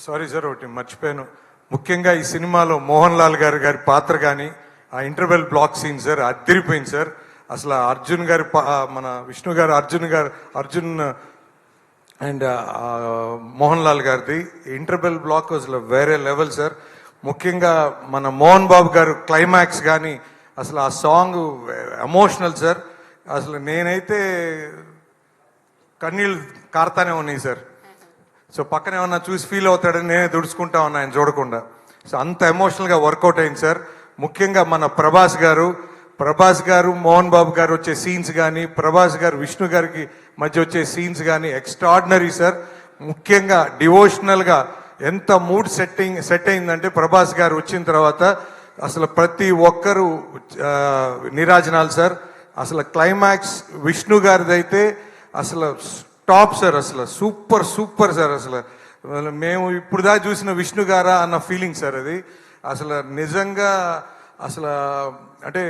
Sorry sir, ఒకటి మర్చిపోయాను. ముఖ్యంగా ఈ సినిమాలో మోహన్ లాల్ గారి పాత్ర కానీ ఆ ఇంటర్వెల్ బ్లాక్ సీన్ సార్ అదిరిపోయింది సార్. అసలు అర్జున్ గారి మన విష్ణు గారు అర్జున్ అండ్ మోహన్ లాల్ గారిది ఇంటర్వెల్ బ్లాక్ అసలు వేరే లెవెల్ సార్. ముఖ్యంగా మన మోహన్ బాబు గారు క్లైమాక్స్ కానీ అసలు ఆ సాంగ్ ఎమోషనల్ సార్. అసలు నేనైతే కన్నీళ్ళు కారుతానే ఉన్నాయి సార్. సో పక్కన ఏమన్నా చూసి ఫీల్ అవుతాడని నేనే దుడుచుకుంటా ఉన్నా ఆయన చూడకుండా. సో అంత ఎమోషనల్గా వర్కౌట్ అయింది సార్. ముఖ్యంగా మన ప్రభాస్ గారు మోహన్ బాబు గారు వచ్చే సీన్స్ కానీ, ప్రభాస్ గారు విష్ణు గారికి మధ్య వచ్చే సీన్స్ కానీ ఎక్స్ట్రాడినరీ సార్. ముఖ్యంగా డివోషనల్గా ఎంత మూడ్ సెట్ అయిందంటే ప్రభాస్ గారు వచ్చిన తర్వాత అసలు ప్రతి ఒక్కరు నీరాజనాలు సార్. అసలు క్లైమాక్స్ విష్ణు గారిది అయితే అసలు టాప్ సార్. అసలు సూపర్ సార్. అసలు మేము ఇప్పుడు దాకా చూసిన విష్ణు గారా అన్న ఫీలింగ్ సార్ అది. అసలు నిజంగా అసలు అంటే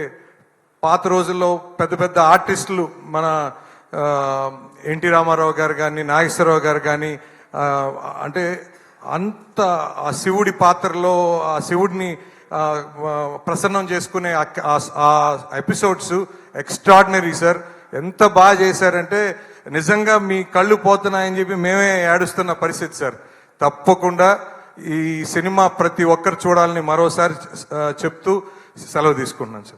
పాత రోజుల్లో పెద్ద ఆర్టిస్టులు మన ఎన్టీ రామారావు గారు కానీ, నాగేశ్వరరావు గారు కానీ అంటే అంత ఆ శివుడి పాత్రలో ఆ శివుడిని ప్రసన్నం చేసుకునే ఆ ఎపిసోడ్స్ ఎక్స్ట్రాడినరీ సార్. ఎంత బాగా చేశారంటే నిజంగా మీ కళ్ళు పోతున్నాయని చెప్పి మేమే ఏడుస్తున్న పరిస్థితి సార్. తప్పకుండా ఈ సినిమా ప్రతి ఒక్కరు చూడాలని మరోసారి చెప్తూ సెలవు తీసుకుంటున్నాను సార్.